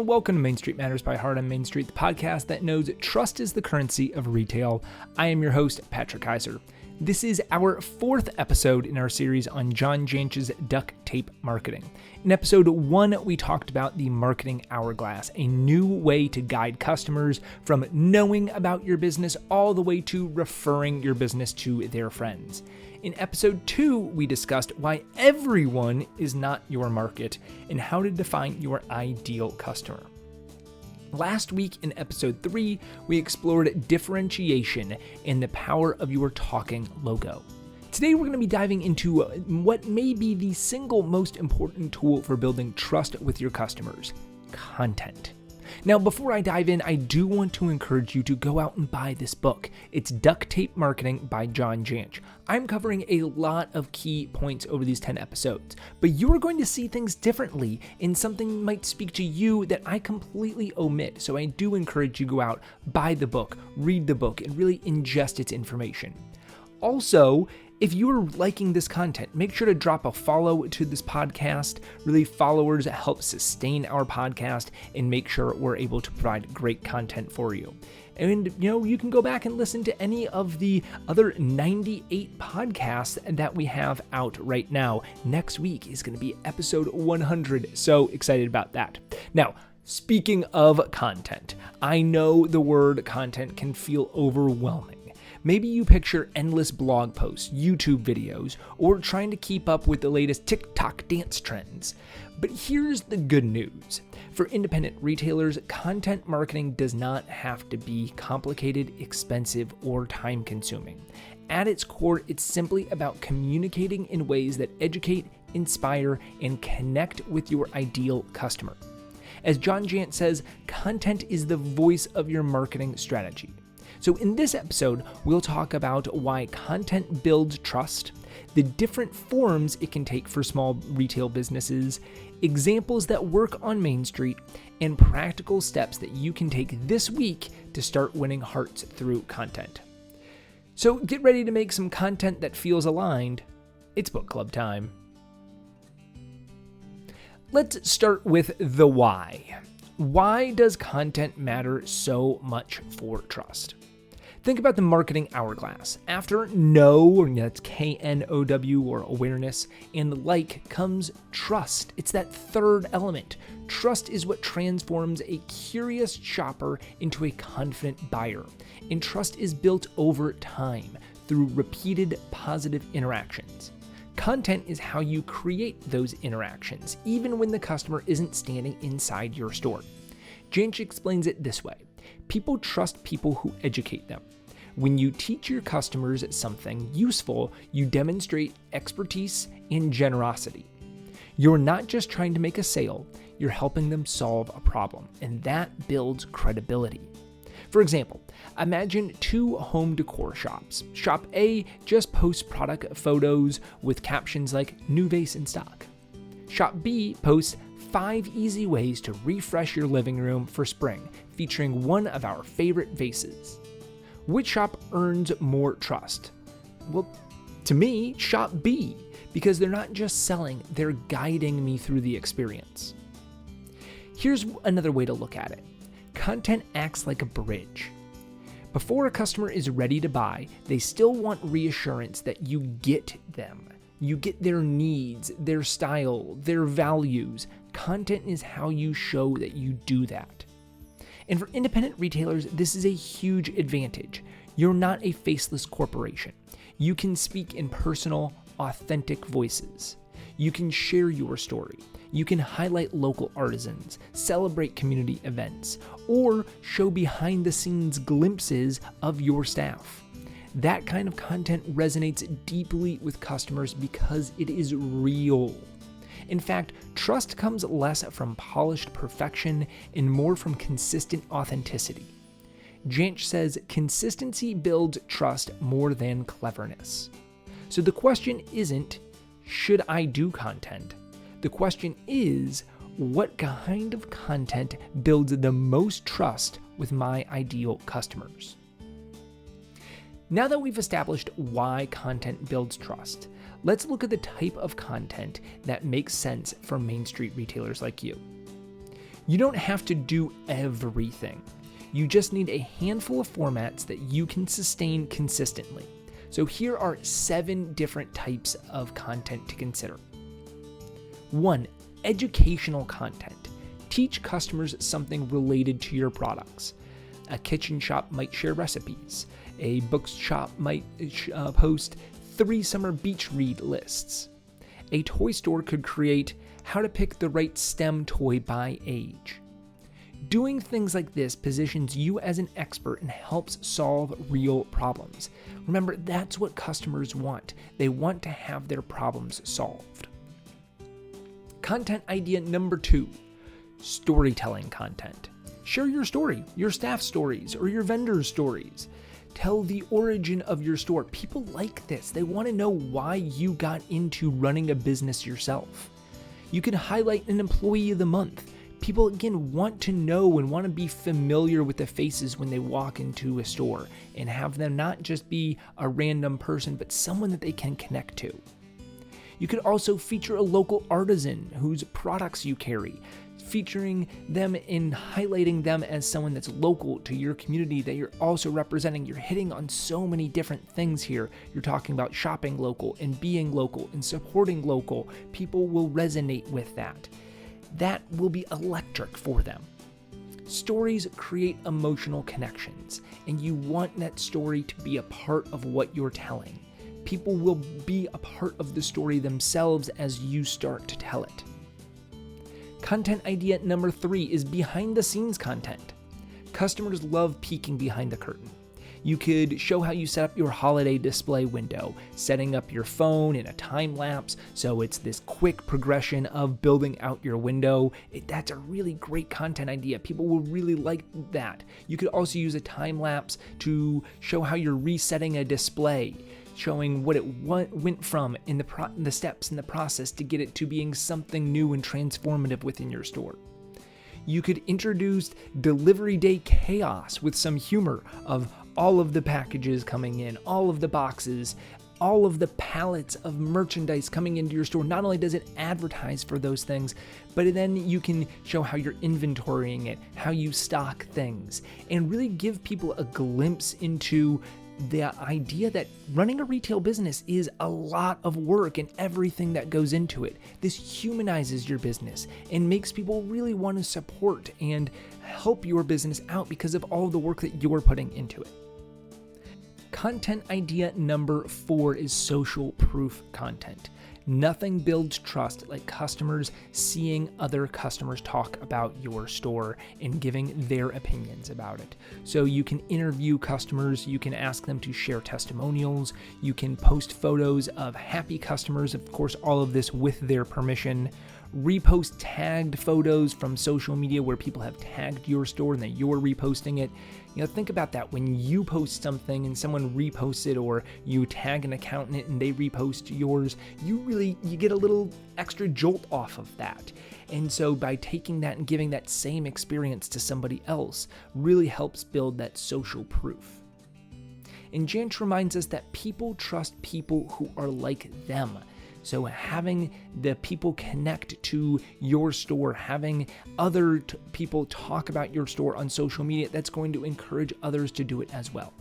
everyone. Welcome to Main Street Matters by Heart on Main Street, the podcast that knows trust is the currency of retail. I am your host, Patrick Keiser. This is our fourth episode in our series on John Jantsch's Duct Tape Marketing. In episode 1, we talked about the Marketing Hourglass, a new way to guide customers from knowing about your business all the way to referring your business to their friends. In episode 2, we discussed why everyone is not your market and how to define your ideal customer. Last week in episode 3, we explored differentiation and the power of your talking logo. Today, we're going to be diving into what may be the single most important tool for building trust with your customers: content. Now, before I dive in, I do want to encourage you to go out and buy this book. It's Duct Tape Marketing by John Jantsch. I'm covering a lot of key points over these 10 episodes, but you're going to see things differently, and something might speak to you that I completely omit. So I do encourage you to go out, buy the book, read the book, and really ingest its information. Also, if you're liking this content, make sure to drop a follow to this podcast. Really, followers help sustain our podcast and make sure we're able to provide great content for you. And, you can go back and listen to any of the other 98 podcasts that we have out right now. Next week is going to be episode 100. So excited about that. Now, speaking of content, I know the word content can feel overwhelming. Maybe you picture endless blog posts, YouTube videos, or trying to keep up with the latest TikTok dance trends. But here's the good news. For independent retailers, content marketing does not have to be complicated, expensive, or time-consuming. At its core, it's simply about communicating in ways that educate, inspire, and connect with your ideal customer. As John Jantsch says, content is the voice of your marketing strategy. So in this episode, we'll talk about why content builds trust, the different forms it can take for small retail businesses, examples that work on Main Street, and practical steps that you can take this week to start winning hearts through content. So get ready to make some content that feels aligned. It's book club time. Let's start with the why. Why does content matter so much for trust? Think about the Marketing Hourglass. After know, or that's K-N-O-W, or awareness, and like comes trust. It's that third element. Trust is what transforms a curious shopper into a confident buyer. And trust is built over time through repeated positive interactions. Content is how you create those interactions, even when the customer isn't standing inside your store. Jantsch explains it this way. People trust people who educate them. When you teach your customers something useful, you demonstrate expertise and generosity. You're not just trying to make a sale, you're helping them solve a problem, and that builds credibility. For example, imagine 2 home decor shops. Shop A just posts product photos with captions like "new vase in stock." Shop B posts 5 easy ways to refresh your living room for spring, featuring one of our favorite vases. Which shop earns more trust? Well, to me, shop B, because they're not just selling, they're guiding me through the experience. Here's another way to look at it. Content acts like a bridge. Before a customer is ready to buy, they still want reassurance that you get them. You get their needs, their style, their values. Content is how you show that you do that. And for independent retailers, this is a huge advantage. You're not a faceless corporation. You can speak in personal, authentic voices. You can share your story. You can highlight local artisans, celebrate community events, or show behind-the-scenes glimpses of your staff. That kind of content resonates deeply with customers because it is real. In fact, trust comes less from polished perfection and more from consistent authenticity. Jantsch says consistency builds trust more than cleverness. So the question isn't, should I do content? The question is, what kind of content builds the most trust with my ideal customers? Now that we've established why content builds trust, let's look at the type of content that makes sense for Main Street retailers like you. You don't have to do everything. You just need a handful of formats that you can sustain consistently. So here are 7 different types of content to consider. 1. Educational content. Teach customers something related to your products. A kitchen shop might share recipes. A bookshop might post 3 summer beach read lists. A toy store could create how to pick the right STEM toy by age. Doing things like this positions you as an expert and helps solve real problems. Remember, that's what customers want. They want to have their problems solved. Content idea number 2, storytelling content. Share your story, your staff stories, or your vendors' stories. Tell the origin of your store. People like this. They want to know why you got into running a business yourself. You can highlight an employee of the month. People, again, want to know and want to be familiar with the faces when they walk into a store and have them not just be a random person, but someone that they can connect to. You could also feature a local artisan whose products you carry, featuring them and highlighting them as someone that's local to your community that you're also representing. You're hitting on so many different things here. You're talking about shopping local and being local and supporting local. People will resonate with that. That will be electric for them. Stories create emotional connections, and you want that story to be a part of what you're telling. People will be a part of the story themselves as you start to tell it. Content idea number 3 is behind the scenes content. Customers love peeking behind the curtain. You could show how you set up your holiday display window, setting up your phone in a time lapse, so it's this quick progression of building out your window. That's a really great content idea. People will really like that. You could also use a time lapse to show how you're resetting a display, showing what it went from in the steps in the process to get it to being something new and transformative within your store. You could introduce delivery day chaos with some humor of all of the packages coming in, all of the boxes, all of the pallets of merchandise coming into your store. Not only does it advertise for those things, but then you can show how you're inventorying it, how you stock things, and really give people a glimpse into the idea that running a retail business is a lot of work and everything that goes into it. This humanizes your business and makes people really want to support and help your business out because of all the work that you're putting into it. Content idea number 4 is social proof content. Nothing builds trust like customers seeing other customers talk about your store and giving their opinions about it. So you can interview customers, you can ask them to share testimonials, you can post photos of happy customers, of course, all of this with their permission. Repost tagged photos from social media where people have tagged your store and that you're reposting it. Think about that. When you post something and someone reposts it, or you tag an account in it and they repost yours, you get a little extra jolt off of that. And so by taking that and giving that same experience to somebody else really helps build that social proof. And Jantsch reminds us that people trust people who are like them. So having the people connect to your store, having other people talk about your store on social media, that's going to encourage others to do it as well.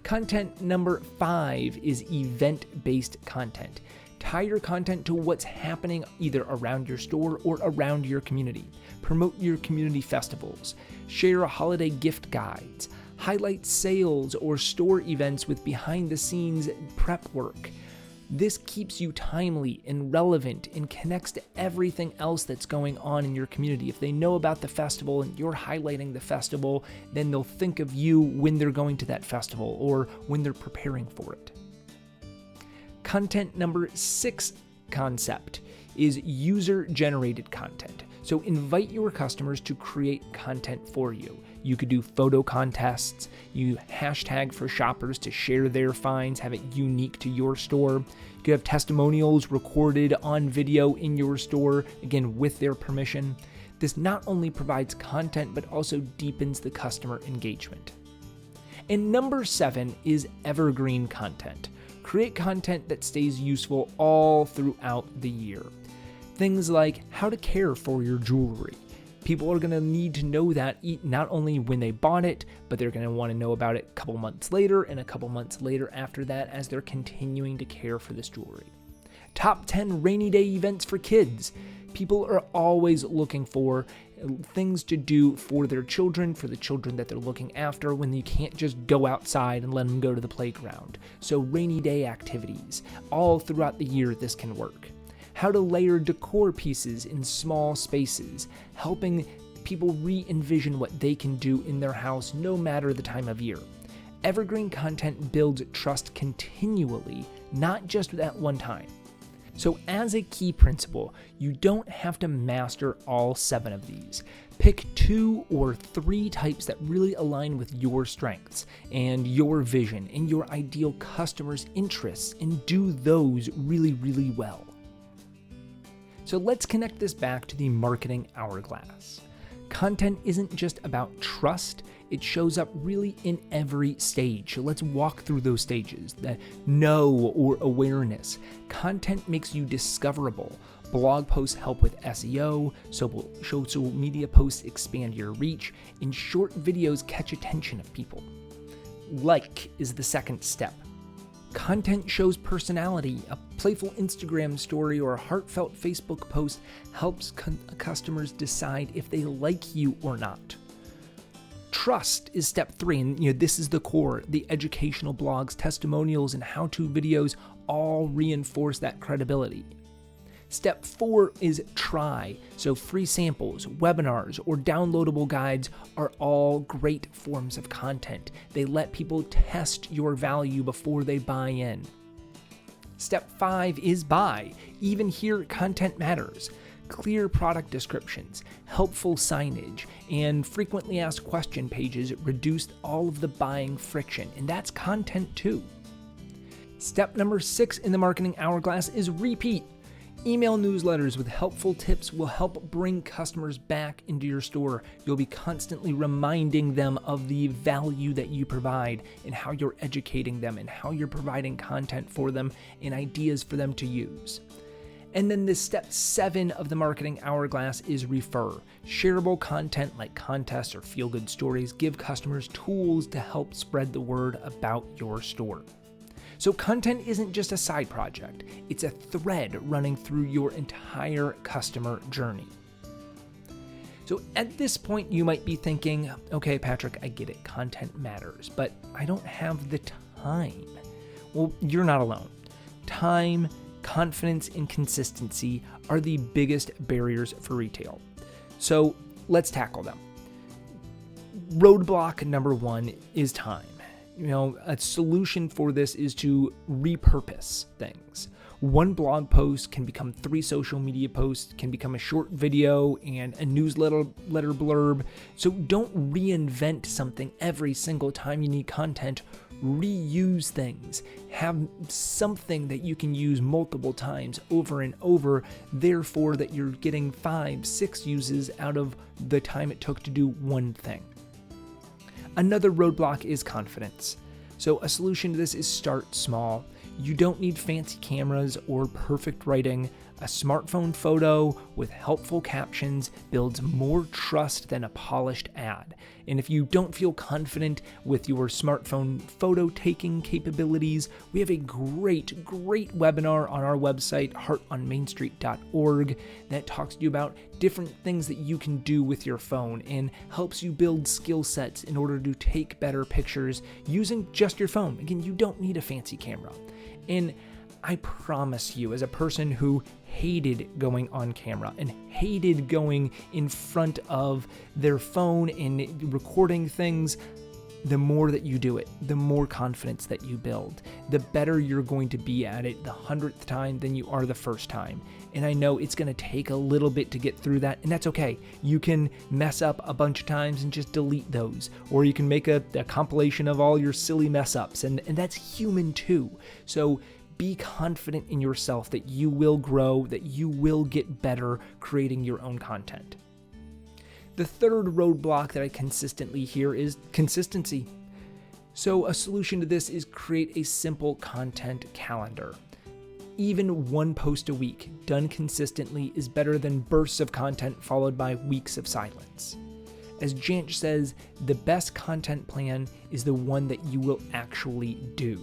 Content number 5 is event-based content. Tie your content to what's happening either around your store or around your community. Promote your community festivals. Share holiday gift guides. Highlight sales or store events with behind-the-scenes prep work. This keeps you timely and relevant and connects to everything else that's going on in your community. If they know about the festival and you're highlighting the festival, then they'll think of you when they're going to that festival or when they're preparing for it. Content number 6 concept is user-generated content. So invite your customers to create content for you. You could do photo contests, you hashtag for shoppers to share their finds, have it unique to your store. You could have testimonials recorded on video in your store, again, with their permission. This not only provides content, but also deepens the customer engagement. And number 7 is evergreen content. Create content that stays useful all throughout the year. Things like how to care for your jewelry, People are going to need to know that not only when they bought it, but they're going to want to know about it a couple months later and a couple months later after that as they're continuing to care for this jewelry. Top 10 rainy day events for kids. People are always looking for things to do for their children, for the children that they're looking after when you can't just go outside and let them go to the playground. So rainy day activities. All throughout the year this can work. How to layer decor pieces in small spaces, helping people re-envision what they can do in their house no matter the time of year. Evergreen content builds trust continually, not just at one time. So as a key principle, you don't have to master all 7 of these. Pick 2 or 3 types that really align with your strengths and your vision and your ideal customer's interests, and do those really, really well. So let's connect this back to the marketing hourglass. Content isn't just about trust, it shows up really in every stage. So let's walk through those stages. The know or awareness. Content makes you discoverable. Blog posts help with SEO, social media posts expand your reach, and short videos catch attention of people. Like is the second step. Content shows personality. A playful Instagram story or a heartfelt Facebook post helps customers decide if they like you or not. Trust is step 3, and this is the core. The educational blogs, testimonials, and how-to videos all reinforce that credibility. Step 4 is try. So free samples, webinars, or downloadable guides are all great forms of content. They let people test your value before they buy in. Step 5 is buy. Even here, content matters. Clear product descriptions, helpful signage, and frequently asked question pages reduce all of the buying friction, and that's content too. Step number 6 in the marketing hourglass is repeat. Email newsletters with helpful tips will help bring customers back into your store. You'll be constantly reminding them of the value that you provide and how you're educating them and how you're providing content for them and ideas for them to use. And then the step 7 of the marketing hourglass is refer. Shareable content like contests or feel-good stories give customers tools to help spread the word about your store. So content isn't just a side project, it's a thread running through your entire customer journey. So at this point, you might be thinking, okay, Patrick, I get it, content matters, but I don't have the time. Well, you're not alone. Time, confidence, and consistency are the biggest barriers for retail. So let's tackle them. Roadblock number 1 is time. A solution for this is to repurpose things. One blog post can become 3 social media posts, can become a short video and a newsletter blurb. So don't reinvent something every single time you need content. Reuse things. Have something that you can use multiple times over and over, therefore that you're getting 5-6 uses out of the time it took to do one thing. Another roadblock is confidence. So a solution to this is start small. You don't need fancy cameras or perfect writing. A smartphone photo with helpful captions builds more trust than a polished ad. And if you don't feel confident with your smartphone photo taking capabilities, we have a great webinar on our website, heartonmainstreet.org, that talks to you about different things that you can do with your phone and helps you build skill sets in order to take better pictures using just your phone. Again, you don't need a fancy camera. And I promise you, as a person who hated going on camera and hated going in front of their phone and recording things, the more that you do it, the more confidence that you build, the better you're going to be at it the 100th time than you are the first time. And I know it's going to take a little bit to get through that, and that's okay. You can mess up a bunch of times and just delete those, or you can make a compilation of all your silly mess ups, and that's human too. So be confident in yourself that you will grow, that you will get better creating your own content. The third roadblock that I consistently hear is consistency. So a solution to this is create a simple content calendar. even one post a week done consistently is better than bursts of content followed by weeks of silence. As Jantsch says, the best content plan is the one that you will actually do.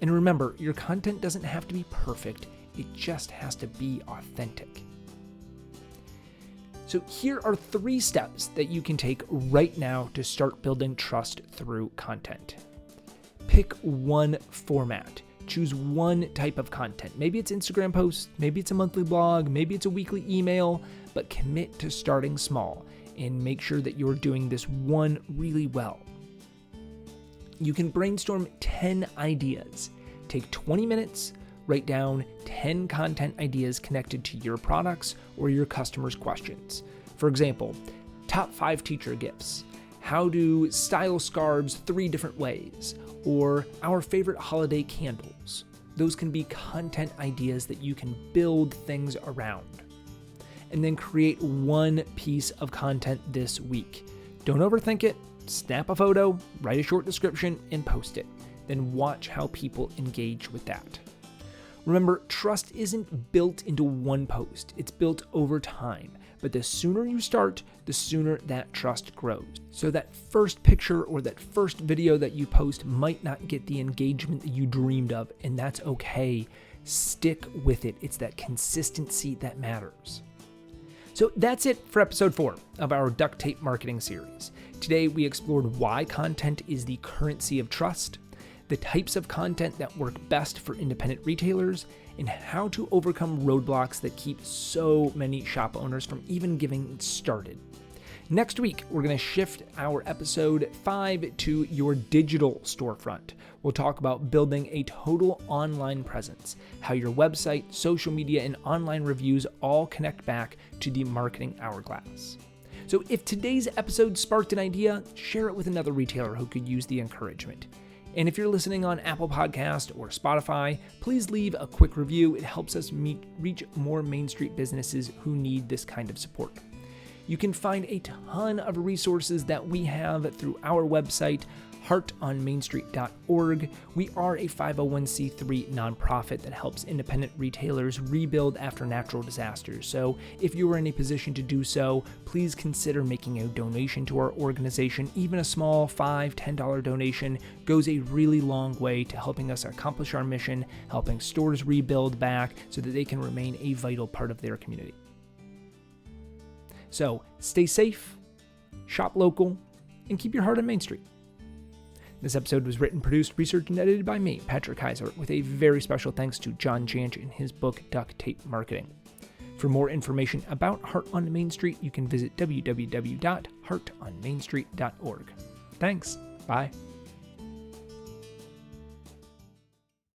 And remember, your content doesn't have to be perfect, it just has to be authentic. So here are 3 steps that you can take right now to start building trust through content. Pick one format. Choose one type of content. Maybe it's Instagram posts, maybe it's a monthly blog, maybe it's a weekly email, but commit to starting small and make sure that you're doing this one really well. You can brainstorm 10 ideas. Take 20 minutes, write down 10 content ideas connected to your products or your customers' questions. For example, top 5 teacher gifts, how to style scarves 3 different ways, or our favorite holiday candles. Those can be content ideas that you can build things around. And then create one piece of content this week. Don't overthink it. Snap a photo, write a short description, and post it. Then watch how people engage with that. Remember, trust isn't built into one post. It's built over time. But the sooner you start, the sooner that trust grows. So that first picture or that first video that you post might not get the engagement that you dreamed of, and that's okay. Stick with it. It's that consistency that matters. So that's it for episode 4 of our Duct Tape Marketing series. Today we explored why content is the currency of trust, the types of content that work best for independent retailers, and how to overcome roadblocks that keep so many shop owners from even getting started. Next week, we're going to shift our episode 5 to your digital storefront. We'll talk about building a total online presence, how your website, social media, and online reviews all connect back to the Marketing Hourglass. So if today's episode sparked an idea, share it with another retailer who could use the encouragement. And if you're listening on Apple Podcast or Spotify, please leave a quick review. It helps us reach more Main Street businesses who need this kind of support. You can find a ton of resources that we have through our website, heartonmainstreet.org. We are a 501c3 nonprofit that helps independent retailers rebuild after natural disasters. So if you are in a position to do so, please consider making a donation to our organization. Even a small $5, $10 donation goes a really long way to helping us accomplish our mission, helping stores rebuild back so that they can remain a vital part of their community. So stay safe, shop local, and keep your heart on Main Street. This episode was written, produced, researched, and edited by me, Patrick Keiser, with a very special thanks to John Jantsch in his book, Duct Tape Marketing. For more information about Heart on Main Street, you can visit www.heartonmainstreet.org. Thanks. Bye.